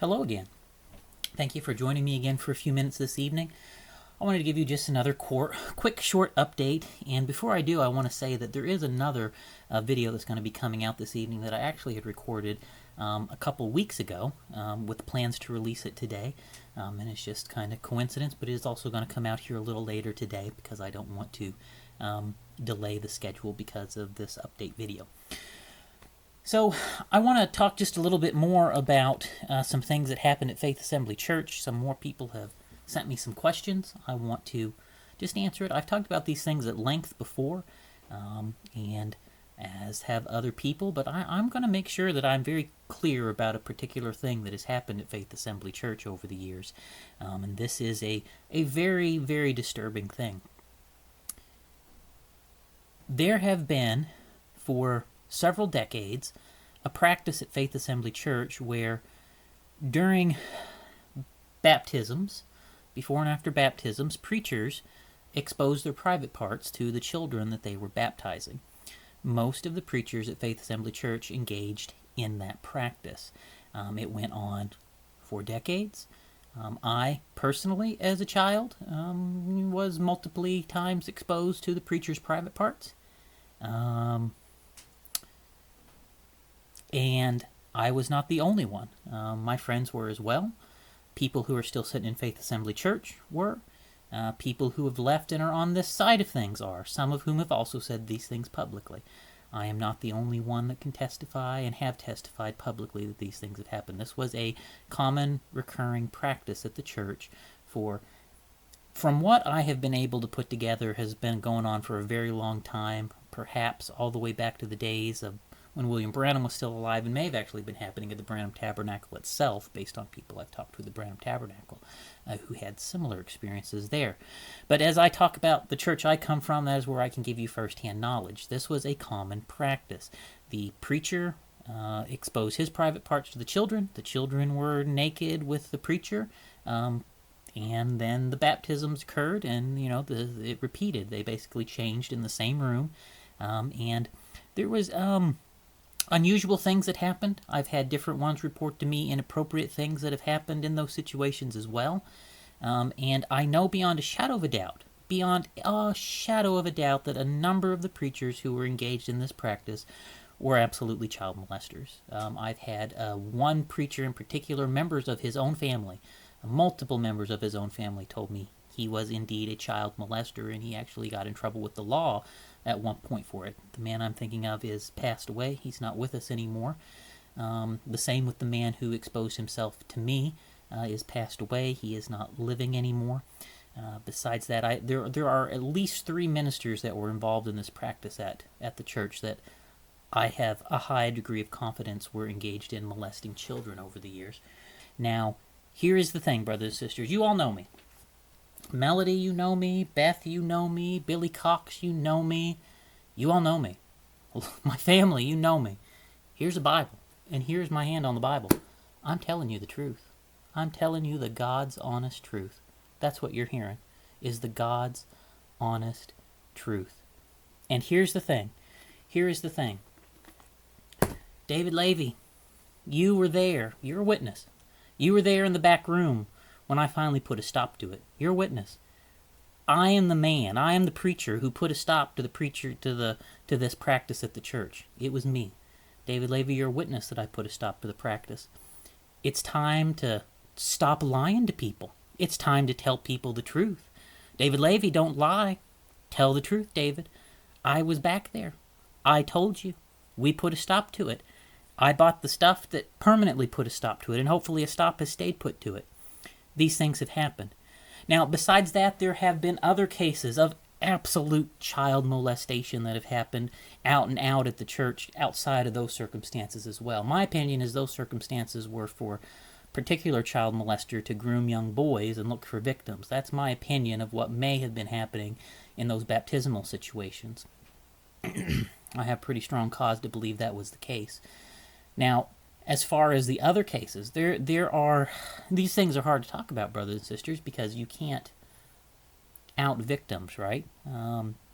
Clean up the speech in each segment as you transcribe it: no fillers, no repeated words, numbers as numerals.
Hello again. Thank you for joining me again for a few minutes this evening. I wanted to give you just another quick, short update. And before I do, I want to say that there is another video that's going to be coming out this evening that I actually had recorded a couple weeks ago with plans to release it today. And it's just kind of coincidence, but it is also going to come out here a little later today because I don't want to delay the schedule because of this update video. So I want to talk just a little bit more about some things that happened at Faith Assembly Church. Some more people have sent me some questions. I want to just answer it. I've talked about these things at length before, and as have other people, but I'm going to make sure that I'm very clear about a particular thing that has happened at Faith Assembly Church over the years. And this is a very, very disturbing thing. There have been, for several decades, a practice at Faith Assembly Church where during baptisms, before and after baptisms, preachers exposed their private parts to the children that they were baptizing. Most of the preachers at Faith Assembly Church engaged in that practice. It went on for decades. I personally, as a child, was multiple times exposed to the preacher's private parts. And I was not the only one. My friends were as well. People who are still sitting in Faith Assembly Church were. People who have left and are on this side of things are. Some of whom have also said these things publicly. I am not the only one that can testify and have testified publicly that these things have happened. This was a common recurring practice at the church from what I have been able to put together, has been going on for a very long time, perhaps all the way back to the days of when William Branham was still alive, and may have actually been happening at the Branham Tabernacle itself, based on people I've talked to at the Branham Tabernacle who had similar experiences there. But as I talk about the church I come from, that is where I can give you firsthand knowledge. This was a common practice. The preacher exposed his private parts to the children. The children were naked with the preacher. And then the baptisms occurred, and it repeated. They basically changed in the same room, and there was unusual things that happened. I've had different ones report to me inappropriate things that have happened in those situations as well. And I know beyond a shadow of a doubt, that a number of the preachers who were engaged in this practice were absolutely child molesters. I've had one preacher in particular, members of his own family, multiple members of his own family told me he was indeed a child molester, and he actually got in trouble with the law at one point for it. The man I'm thinking of is passed away. He's not with us anymore. The same with the man who exposed himself to me is passed away. He is not living anymore. Besides that, there are at least 3 ministers that were involved in this practice at the church that I have a high degree of confidence were engaged in molesting children over the years. Now, here is the thing, brothers and sisters. You all know me. Melody, you know me. Beth, you know me. Billy Cox, you know me. You all know me. My family, you know me. Here's a Bible, and here's my hand on the Bible. I'm telling you the truth. I'm telling you the God's honest truth. That's what you're hearing, is the God's honest truth. And here's the thing. Here is the thing. David Levy, you were there. You're a witness. You were there in the back room when I finally put a stop to it. You're a witness. I am the man. I am the preacher who put a stop to this practice at the church. It was me. David Levy, you're a witness that I put a stop to the practice. It's time to stop lying to people. It's time to tell people the truth. David Levy, don't lie. Tell the truth, David. I was back there. I told you. We put a stop to it. I bought the stuff that permanently put a stop to it, and hopefully a stop has stayed put to it. These things have happened. Now, besides that, there have been other cases of absolute child molestation that have happened out and out at the church outside of those circumstances as well. My opinion is those circumstances were for particular child molester to groom young boys and look for victims. That's my opinion of what may have been happening in those baptismal situations. I have pretty strong cause to believe that was the case. Now, as far as the other cases, these things are hard to talk about, brothers and sisters, because you can't out victims, right?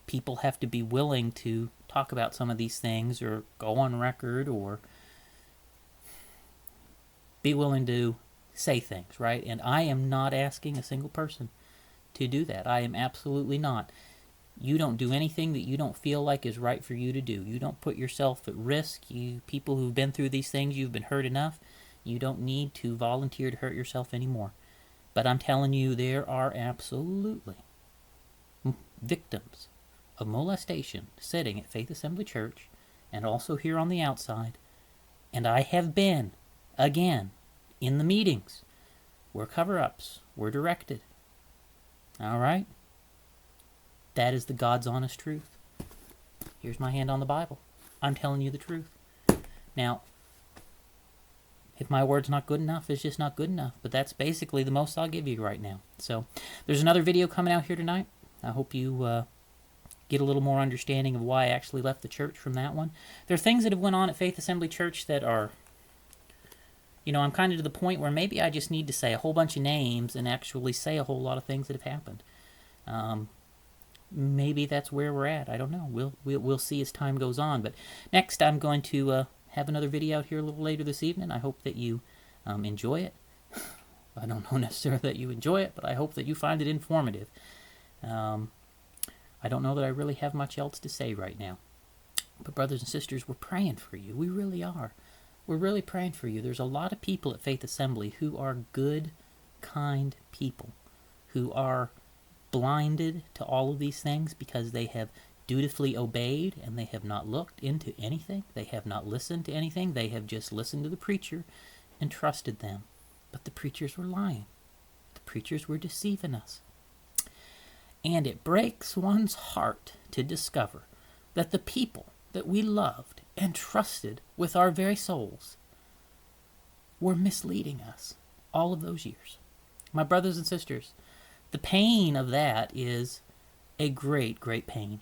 People have to be willing to talk about some of these things or go on record or be willing to say things, right? And I am not asking a single person to do that. I am absolutely not. You don't do anything that you don't feel like is right for you to do. You don't put yourself at risk. You people who've been through these things, you've been hurt enough. You don't need to volunteer to hurt yourself anymore. But I'm telling you, there are absolutely victims of molestation sitting at Faith Assembly Church and also here on the outside. And I have been, again, in the meetings where cover-ups were directed. All right? That is the God's honest truth. Here's my hand on the Bible. I'm telling you the truth. Now, if my word's not good enough, it's just not good enough. But that's basically the most I'll give you right now. So, there's another video coming out here tonight. I hope you get a little more understanding of why I actually left the church from that one. There are things that have went on at Faith Assembly Church that are, I'm kind of to the point where maybe I just need to say a whole bunch of names and actually say a whole lot of things that have happened. Maybe that's where we're at. I don't know. We'll see as time goes on. But next, I'm going to have another video out here a little later this evening. I hope that you enjoy it. I don't know necessarily that you enjoy it, but I hope that you find it informative. I don't know that I really have much else to say right now. But brothers and sisters, we're praying for you. We really are. We're really praying for you. There's a lot of people at Faith Assembly who are good, kind people, who are blinded to all of these things because they have dutifully obeyed and they have not looked into anything. They have not listened to anything. They have just listened to the preacher and trusted them. But the preachers were lying. The preachers were deceiving us. And it breaks one's heart to discover that the people that we loved and trusted with our very souls were misleading us all of those years. My brothers and sisters, the pain of that is a great, great pain.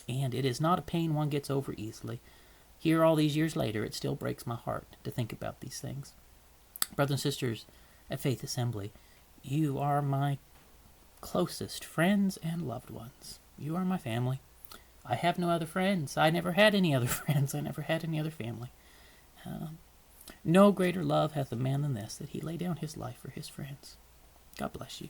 And it is not a pain one gets over easily. Here, all these years later, it still breaks my heart to think about these things. Brothers and sisters at Faith Assembly, you are my closest friends and loved ones. You are my family. I have no other friends. I never had any other friends. I never had any other family. No greater love hath a man than this, that he lay down his life for his friends. God bless you.